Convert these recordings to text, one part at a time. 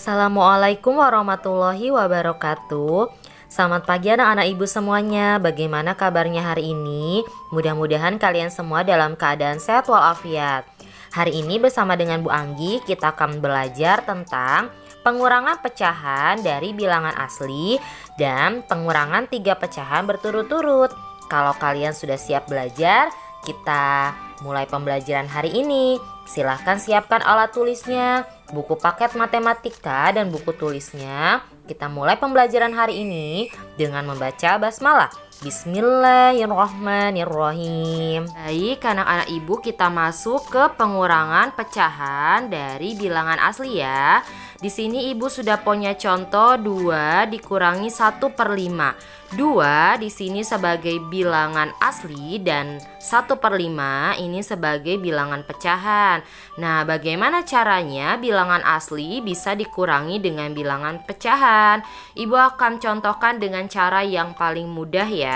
Assalamualaikum warahmatullahi wabarakatuh. Selamat pagi anak-anak ibu semuanya. Bagaimana kabarnya hari ini? Mudah-mudahan kalian semua dalam keadaan sehat walafiat. Hari ini bersama dengan Bu Anggi kita akan belajar tentang pengurangan pecahan dari bilangan asli dan pengurangan 3 pecahan berturut-turut. Kalau kalian sudah siap belajar, kita mulai pembelajaran hari ini. Silahkan siapkan alat tulisnya, buku paket matematika dan buku tulisnya. Kita mulai pembelajaran hari ini dengan membaca basmalah. Bismillahirrahmanirrahim. Baik anak-anak ibu, kita masuk ke pengurangan pecahan dari bilangan asli ya. Di sini ibu sudah punya contoh 2 dikurangi 1/5. 2 di sini sebagai bilangan asli dan 1/5 ini sebagai bilangan pecahan. Nah, bagaimana caranya bilangan asli bisa dikurangi dengan bilangan pecahan? Ibu akan contohkan dengan cara yang paling mudah ya.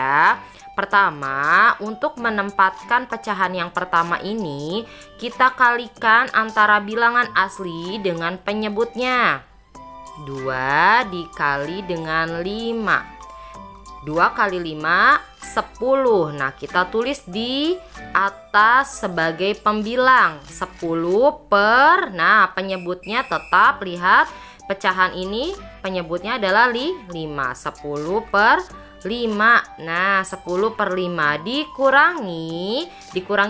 Pertama, untuk menempatkan pecahan yang pertama ini, kita kalikan antara bilangan asli dengan penyebutnya. 2 dikali dengan 5. 2 kali 5, 10. Nah, kita tulis di atas sebagai pembilang 10 per. Nah, penyebutnya tetap lihat pecahan ini penyebutnya adalah 5. 10 per 5. Nah, 10 per 5 dikurangi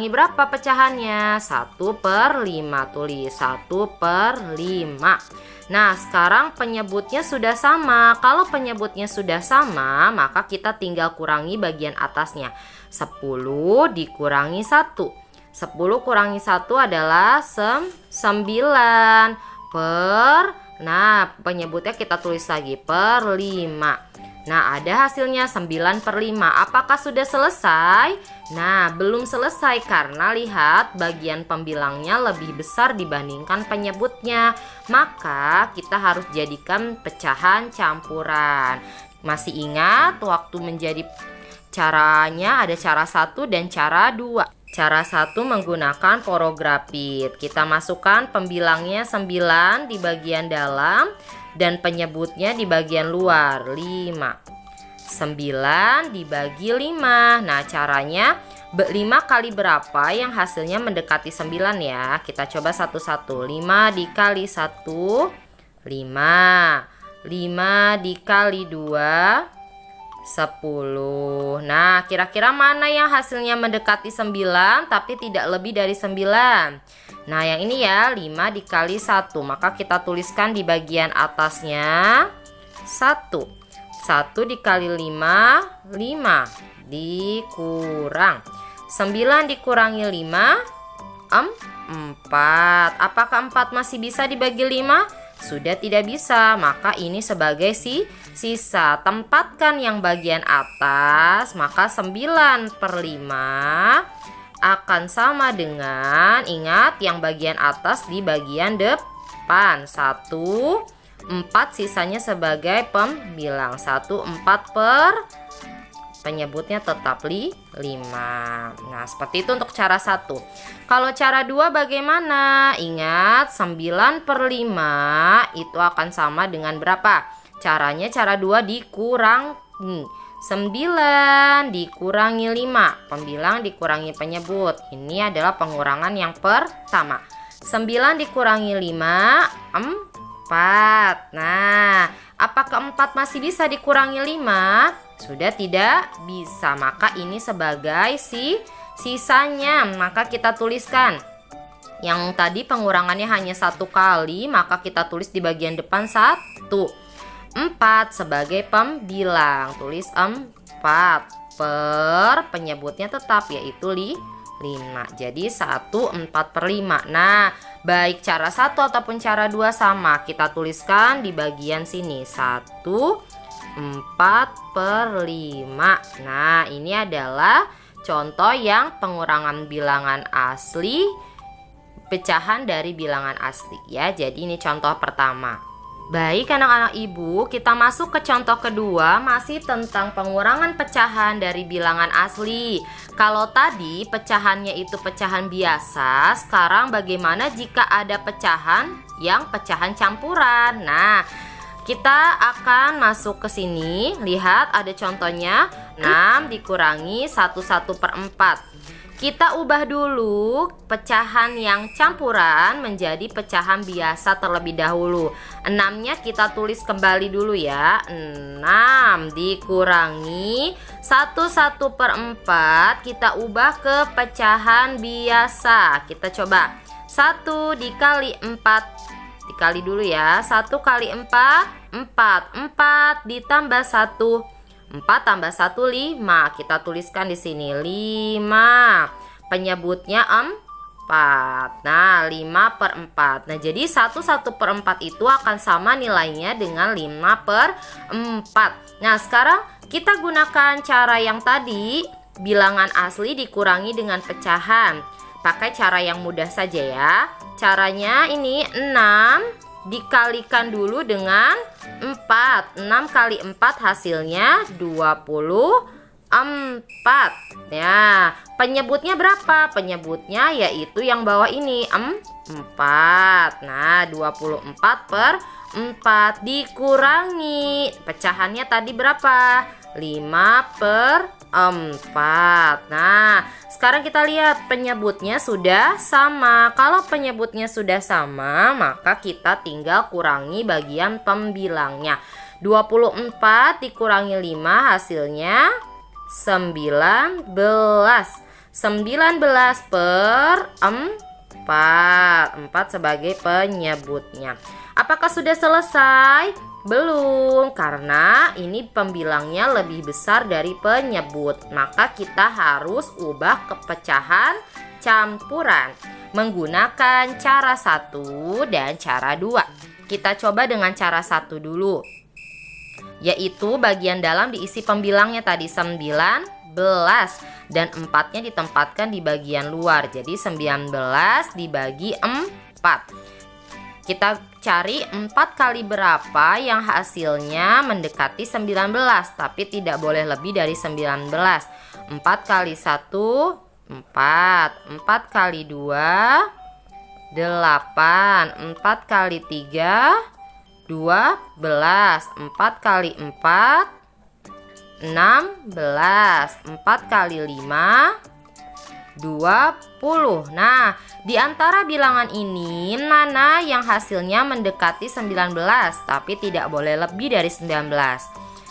berapa pecahannya? 1/5. Tulis 1/5. Nah, sekarang penyebutnya sudah sama. Kalau penyebutnya sudah sama, maka kita tinggal kurangi bagian atasnya. 10 dikurangi 1. 10 kurangi 1 adalah 9 per. Nah, penyebutnya kita tulis lagi per 5. Nah, ada hasilnya 9/5. Apakah sudah selesai? Nah, belum selesai karena lihat bagian pembilangnya lebih besar dibandingkan penyebutnya. Maka kita harus jadikan pecahan campuran. Masih ingat waktu menjadi caranya ada cara 1 dan cara 2. Cara 1 menggunakan porografit. Kita masukkan pembilangnya 9 di bagian dalam dan penyebutnya di bagian luar 5. 9 dibagi 5. Nah, caranya 5 kali berapa yang hasilnya mendekati 9 ya. Kita coba satu-satu. 5 dikali 1 5. 5 dikali 2 10. Nah, kira-kira mana yang hasilnya mendekati 9 tapi tidak lebih dari 9? Nah, yang ini ya, 5 dikali 1. Maka kita tuliskan di bagian atasnya 1. 1 dikali 5, 5. Dikurang 9 dikurangi 5, 4. Apakah 4 masih bisa dibagi 5? Sudah tidak bisa, maka ini sebagai sisa. Tempatkan yang bagian atas, maka 9/5 akan sama dengan, ingat yang bagian atas di bagian depan. 1, 4 sisanya sebagai pembilang. 1, 4 per penyebutnya tetap 5. Nah, seperti itu untuk cara 1. Kalau cara 2 bagaimana? Ingat 9/5 itu akan sama dengan berapa? Caranya cara 2 dikurangi. 9 dikurangi 5. Pembilang dikurangi penyebut. Ini adalah pengurangan yang pertama. 9 dikurangi 5, 4. Nah, apakah 4 masih bisa dikurangi 5? Sudah tidak bisa, maka ini sebagai sisanya. Maka kita tuliskan yang tadi pengurangannya hanya 1 kali, maka kita tulis di bagian depan 1. 4 sebagai pembilang. Tulis 4 per penyebutnya tetap yaitu 5. Jadi 1 4/5. Nah, baik cara 1 ataupun cara 2 sama. Kita tuliskan di bagian sini 1 4/5. Nah, ini adalah contoh yang pengurangan bilangan asli, pecahan dari bilangan asli ya. Jadi ini contoh pertama. Baik anak-anak ibu, kita masuk ke contoh kedua, masih tentang pengurangan pecahan dari bilangan asli. Kalau tadi pecahannya itu pecahan biasa, sekarang bagaimana jika ada pecahan yang pecahan campuran? Nah, kita akan masuk ke sini. Lihat ada contohnya, 6 dikurangi 1/4. Kita ubah dulu pecahan yang campuran menjadi pecahan biasa terlebih dahulu. 6-nya kita tulis kembali dulu ya. 6 dikurangi 1/4 kita ubah ke pecahan biasa. Kita coba. 1 dikali 4. Dikali dulu ya. 1 kali 4, 4. 4 ditambah 1. 4 tambah 1, 5. Kita tuliskan di sini 5. Penyebutnya 4. Nah, 5/4. Nah, jadi 1/4 itu akan sama nilainya dengan 5/4. Nah, sekarang kita gunakan cara yang tadi, bilangan asli dikurangi dengan pecahan. Pakai cara yang mudah saja ya. Caranya ini 6 dikalikan dulu dengan 4. 6 kali 4 hasilnya 24. Ya, penyebutnya berapa? Penyebutnya yaitu yang bawah ini 4. Nah, 24/4 dikurangi pecahannya tadi berapa? 5/4. Nah, sekarang kita lihat penyebutnya sudah sama. Kalau penyebutnya sudah sama, maka kita tinggal kurangi bagian pembilangnya. 24 dikurangi 5 hasilnya 19. 19/4. 4 sebagai penyebutnya. Apakah sudah selesai? Belum, karena ini pembilangnya lebih besar dari penyebut. Maka kita harus ubah ke pecahan campuran menggunakan cara 1 dan cara 2. Kita coba dengan cara 1 dulu, yaitu bagian dalam diisi pembilangnya tadi 19 dan 4-nya ditempatkan di bagian luar. Jadi 19 dibagi 4. Kita cari 4 kali berapa yang hasilnya mendekati 19, tapi tidak boleh lebih dari 19. 4 kali 1, 4. 4 kali 2, 8. 4 kali 3, 12. 4 kali 4, 16. 4 kali 5, 20. Nah, di antara bilangan ini mana yang hasilnya mendekati 19 tapi tidak boleh lebih dari 19?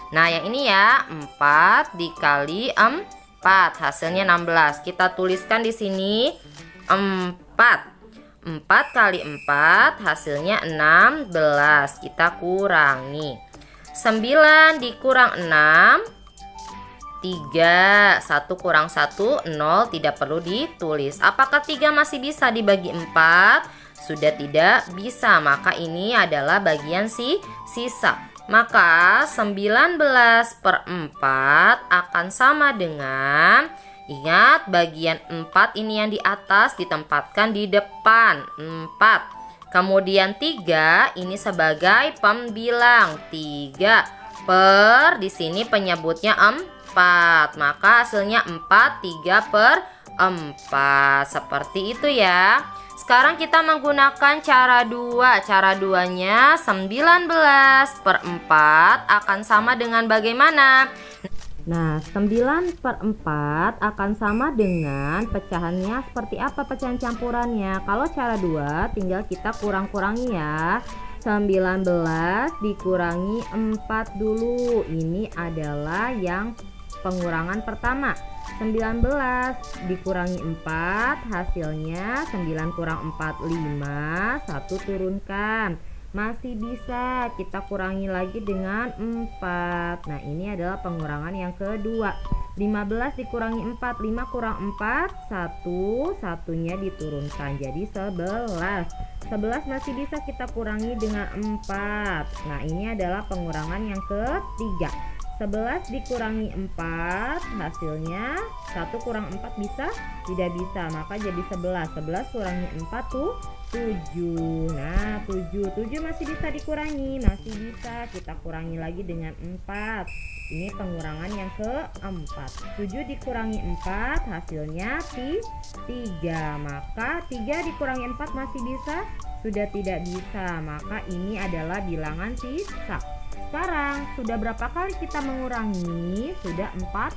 Nah, yang ini ya, 4 dikali 4 hasilnya 16. Kita tuliskan di sini 4. 4 kali 4 hasilnya 16. Kita kurangi. 9 dikurang 6, 3. 1 kurang 1, 0, tidak perlu ditulis. Apakah 3 masih bisa dibagi 4? Sudah tidak bisa, maka ini adalah bagian sisa. Maka 19/4 akan sama dengan, ingat bagian 4 ini yang di atas ditempatkan di depan 4. Kemudian 3 ini sebagai pembilang 3 per, di sini penyebutnya 4, maka hasilnya 4, 3/4. Seperti itu ya. Sekarang kita menggunakan cara 2. Cara 2-nya 19/4 akan sama dengan bagaimana? Nah, 9/4 akan sama dengan pecahannya seperti apa pecahan campurannya? Kalau cara 2 tinggal kita kurang-kurangi ya. 19 dikurangi 4 dulu. Ini adalah yang pengurangan pertama. 19 dikurangi 4 hasilnya 9 kurang 4, 5. 1 turunkan. Masih bisa kita kurangi lagi dengan 4. Nah, ini adalah pengurangan yang kedua. 15 dikurangi 4, 5 kurang 4, 1. Satunya diturunkan jadi 11. 11 masih bisa kita kurangi dengan 4. Nah, ini adalah pengurangan yang ketiga. 11 dikurangi 4 hasilnya 1 kurang 4 bisa? Tidak bisa, maka jadi 11. 11 kurangi 4 tuh 7. Nah, 7 masih bisa dikurangi, masih bisa kita kurangi lagi dengan 4. Ini pengurangan yang keempat. 7 dikurangi 4 hasilnya 3. Maka 3 dikurangi 4 masih bisa? Sudah tidak bisa. Maka ini adalah bilangan sisa. Sekarang sudah berapa kali kita mengurangi? Sudah 4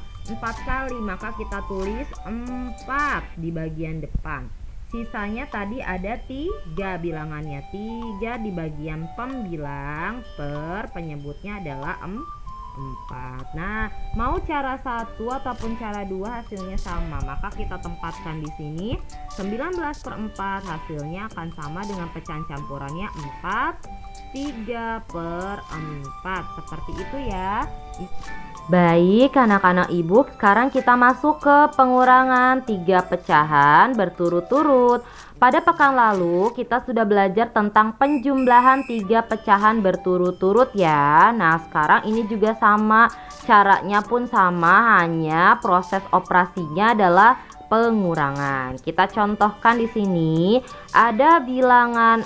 kali. Maka kita tulis 4 di bagian depan. Sisanya tadi ada 3 bilangannya. 3 di bagian pembilang per penyebutnya adalah 4. Nah, mau cara 1 ataupun cara 2 hasilnya sama, maka kita tempatkan di sini 19/4 hasilnya akan sama dengan pecahan campurannya 3/4. Seperti itu ya. Baik anak-anak ibu, sekarang kita masuk ke pengurangan 3 pecahan berturut-turut. Pada pekan lalu kita sudah belajar tentang penjumlahan 3 pecahan berturut-turut ya. Nah, sekarang ini juga sama, caranya pun sama, hanya proses operasinya adalah pengurangan. Kita contohkan di sini ada bilangan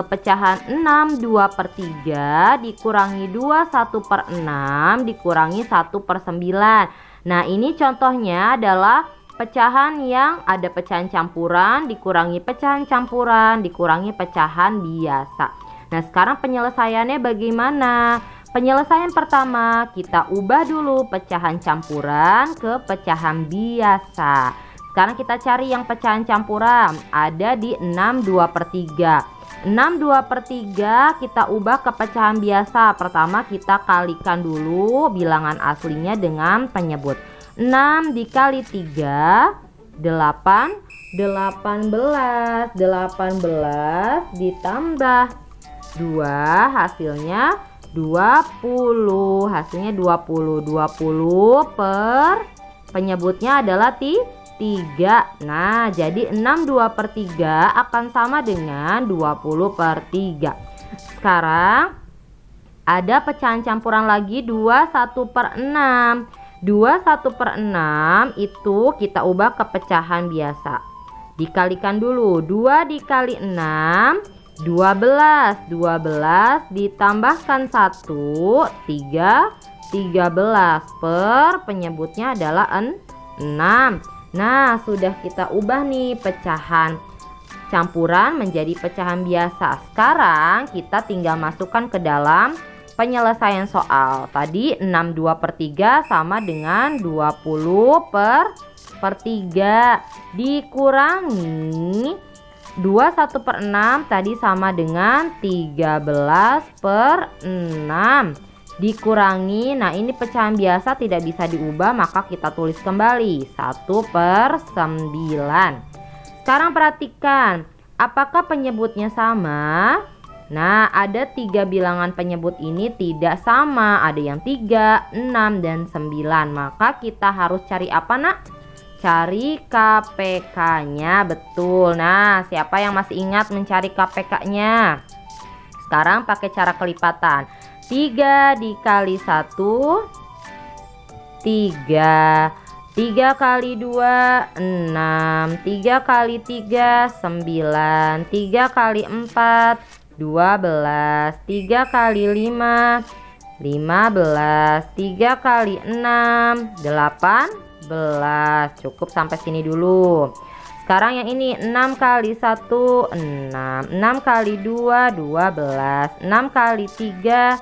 pecahan 6 2/3 dikurangi 2 1/6 dikurangi 1/9. Nah, ini contohnya adalah pecahan yang ada pecahan campuran dikurangi pecahan campuran dikurangi pecahan biasa. Nah, sekarang penyelesaiannya bagaimana? Penyelesaian pertama, kita ubah dulu pecahan campuran ke pecahan biasa. Sekarang kita cari yang pecahan campuran, ada di 6 2/3. 6 2/3 kita ubah ke pecahan biasa. Pertama kita kalikan dulu bilangan aslinya dengan penyebut. 6 dikali 3 8 18 ditambah 2 hasilnya 20. Hasilnya 20 per penyebutnya adalah 3. Nah, jadi 6 2/3 akan sama dengan 20/3. Sekarang ada pecahan campuran lagi 2 1/6. 2 1/6 itu kita ubah ke pecahan biasa. Dikalikan dulu, 2 dikali 6 12 ditambahkan 1 13 per penyebutnya adalah 6. Nah, sudah kita ubah nih pecahan campuran menjadi pecahan biasa. Sekarang kita tinggal masukkan ke dalam penyelesaian soal. Tadi 6 2/3 sama dengan 20/3 dikurangi 2 1/6 tadi sama dengan 13/6 dikurangi. Nah, ini pecahan biasa tidak bisa diubah, maka kita tulis kembali 1/9. Sekarang perhatikan, apakah penyebutnya sama? Nah, ada 3 bilangan penyebut ini tidak sama. Ada yang 3, 6, dan 9. Maka kita harus cari apa, nak? Cari KPK-nya, betul. Nah, siapa yang masih ingat mencari KPK-nya? Sekarang pakai cara kelipatan. 3 dikali 1 3 3 kali 2 6 3 kali 3 9 3 kali 4 12 3 kali 5 15 3 kali 6 18. Cukup sampai sini dulu. Sekarang yang ini 6 kali 1 6 6 kali 2 12 6 kali 3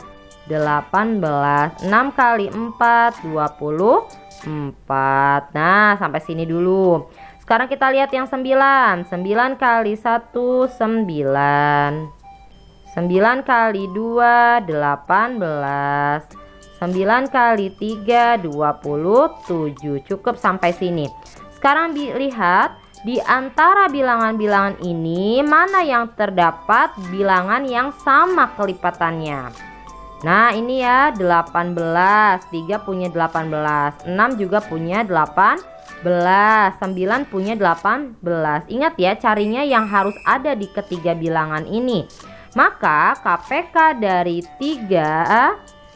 18 6 kali 4 24. Nah, sampai sini dulu. Sekarang kita lihat yang 9. 9 kali 1 9 9 kali 2 18 9 kali 3 27. Cukup sampai sini. Sekarang lihat di antara bilangan-bilangan ini mana yang terdapat bilangan yang sama kelipatannya. Nah, ini ya 18. 3 punya 18, 6 juga punya 18, 9 punya 18. Ingat ya, carinya yang harus ada di ketiga bilangan ini. Maka KPK dari 3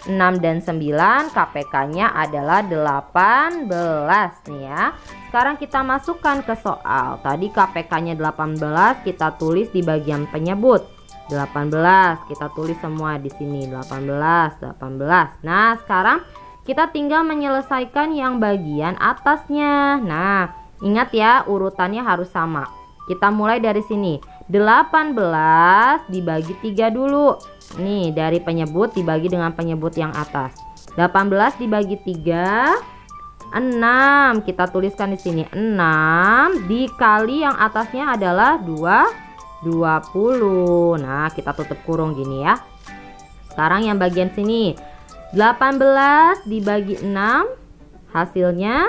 6 dan 9, KPK-nya adalah 18 nih ya. Sekarang kita masukkan ke soal. Tadi KPK-nya 18, kita tulis di bagian penyebut. 18, kita tulis semua di sini 18. Nah, sekarang kita tinggal menyelesaikan yang bagian atasnya. Nah, ingat ya, urutannya harus sama. Kita mulai dari sini. 18 dibagi 3 dulu. Nih, dari penyebut dibagi dengan penyebut yang atas. 18 dibagi 3, 6. Kita tuliskan di sini 6 dikali yang atasnya adalah 20. Nah, kita tutup kurung gini ya. Sekarang yang bagian sini. 18 dibagi 6, hasilnya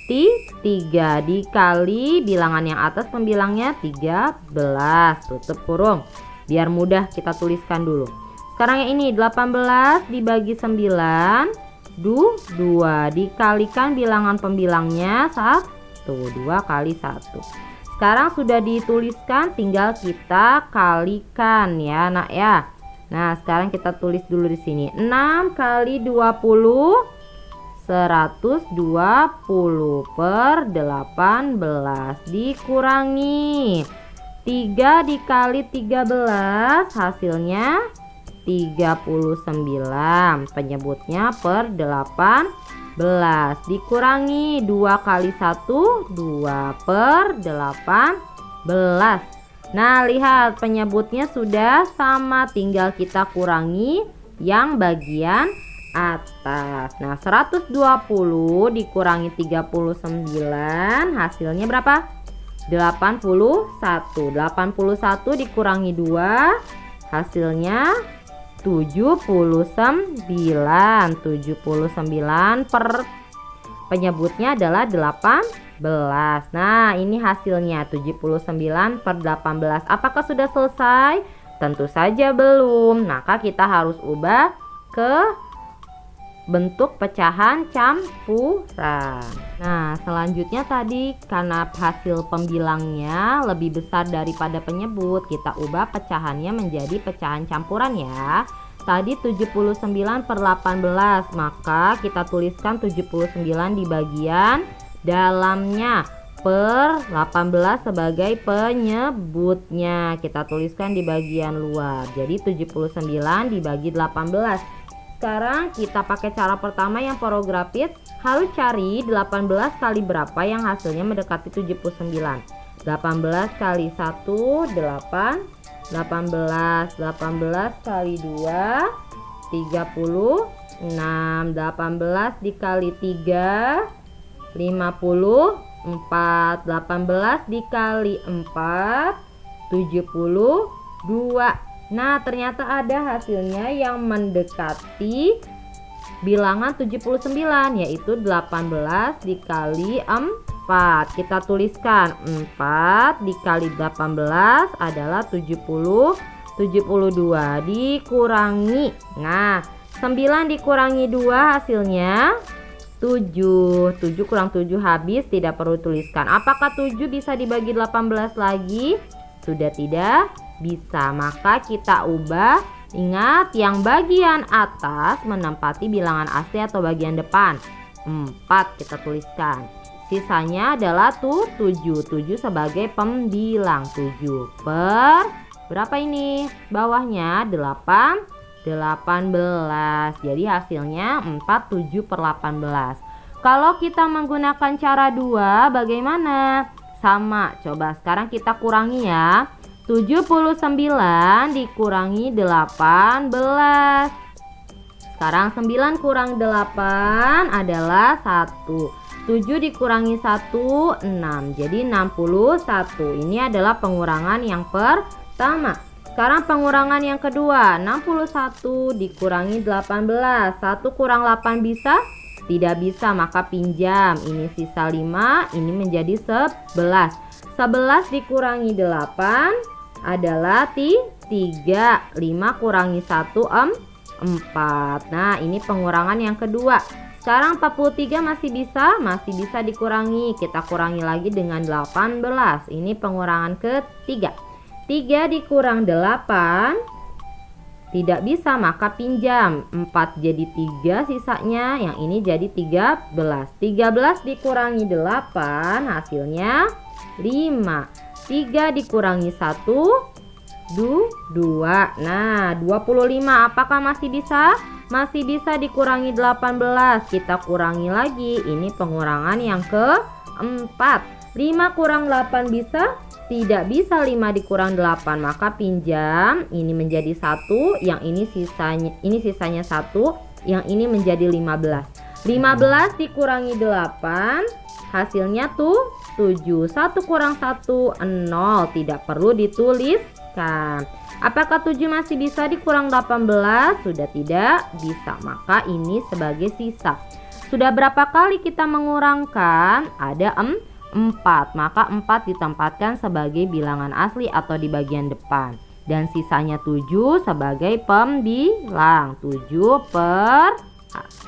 3 dikali bilangan yang atas, pembilangnya 13. Tutup kurung. Biar mudah kita tuliskan dulu. Sekarang yang ini 18 dibagi 9, 2 dikalikan bilangan pembilangnya 1, 2 kali 1. Sekarang sudah dituliskan, tinggal kita kalikan ya nak ya. Nah, sekarang kita tulis dulu di sini. 6 kali 20, 120 per 18 dikurangi 3 dikali 13, hasilnya 39. Penyebutnya per 18 dikurangi 2 kali 1, 2 per 18. Nah, lihat penyebutnya sudah sama, tinggal kita kurangi yang bagian atas. Nah, 120 dikurangi 39, hasilnya berapa? 81. 81 dikurangi 2, hasilnya 79. 79 per penyebutnya adalah 18. Nah, ini hasilnya 79 per 18. Apakah sudah selesai? Tentu saja belum. Maka kita harus ubah ke bentuk pecahan campuran. Nah, selanjutnya tadi karena hasil pembilangnya lebih besar daripada penyebut, kita ubah pecahannya menjadi pecahan campuran ya. Tadi 79 per 18, maka kita tuliskan 79 di bagian dalamnya per 18 sebagai penyebutnya. Kita tuliskan di bagian luar. Jadi 79 dibagi 18. Sekarang kita pakai cara pertama yang porografis. Harus cari 18 kali berapa yang hasilnya mendekati 79. 18 kali 1, 8. 18 kali 2, 36. 18 dikali 3, 54. 18 dikali 4, 72. Nah, ternyata ada hasilnya yang mendekati bilangan 79, yaitu 18 dikali 4. Kita tuliskan 4 dikali 18 adalah 72 dikurangi. Nah, 9 dikurangi 2 hasilnya 7. 7 kurang 7 habis, tidak perlu tuliskan. Apakah 7 bisa dibagi 18 lagi? Sudah tidak bisa, maka kita ubah. Ingat, yang bagian atas menempati bilangan asli atau bagian depan. 4 kita tuliskan. Sisanya adalah 7 sebagai pembilang. 7 per berapa ini? Bawahnya 18. Jadi hasilnya 47 per 18. Kalau kita menggunakan cara 2 bagaimana? Sama, coba sekarang kita kurangi ya. 79 dikurangi 18. Sekarang 9 kurang 8 adalah 1. 7 dikurangi 1, 6. Jadi 61. Ini adalah pengurangan yang pertama. Sekarang pengurangan yang kedua. 61 dikurangi 18. 1 kurang 8 bisa? Tidak bisa, maka pinjam. Ini sisa 5, ini menjadi 11. 11 dikurangi 8 adalah 3. 5 kurangi 1, 4. Nah, ini pengurangan yang kedua. Sekarang 43 masih bisa dikurangi. Kita kurangi lagi dengan 18. Ini pengurangan ketiga. 3 dikurang 8 Tidak bisa, maka pinjam. 4 jadi 3 sisanya, yang ini jadi 13. 13 dikurangi 8 hasilnya 5. 3 dikurangi 1 2. Nah, 25 apakah masih bisa? Masih bisa dikurangi 18. Kita kurangi lagi. Ini pengurangan yang keempat. 5 kurang 8 bisa? Tidak bisa. 5 dikurang 8, maka pinjam. Ini menjadi 1, yang ini sisanya 1, yang ini menjadi 15. 15 dikurangi 8 hasilnya tuh 7. 1 kurang 1 0, tidak perlu dituliskan. Apakah 7 masih bisa dikurang 18? Sudah tidak bisa, maka ini sebagai sisa. Sudah berapa kali kita mengurangkan? Ada 4, maka 4 ditempatkan sebagai bilangan asli atau di bagian depan. Dan sisanya 7 sebagai pembilang. 7 per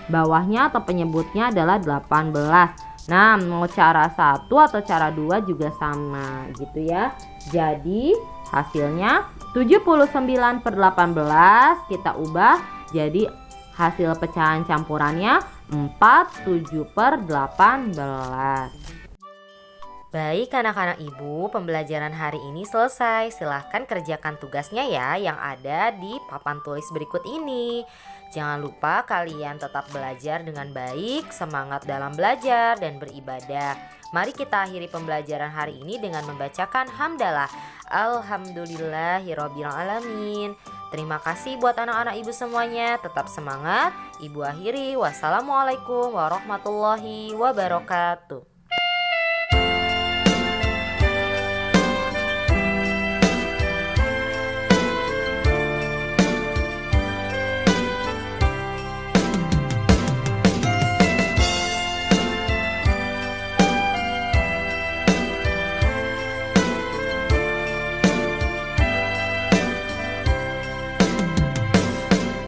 bawahnya atau penyebutnya adalah 18. Nah, mau cara 1 atau cara 2 juga sama gitu ya. Jadi hasilnya 79 per 18 kita ubah jadi hasil pecahan campurannya 47 per 18. Baik anak-anak ibu, pembelajaran hari ini selesai. Silahkan kerjakan tugasnya ya yang ada di papan tulis berikut ini. Jangan lupa kalian tetap belajar dengan baik, semangat dalam belajar dan beribadah. Mari kita akhiri pembelajaran hari ini dengan membacakan hamdalah. Alhamdulillahirabbil alamin. Terima kasih buat anak-anak ibu semuanya. Tetap semangat. Ibu akhiri. Wassalamualaikum warahmatullahi wabarakatuh.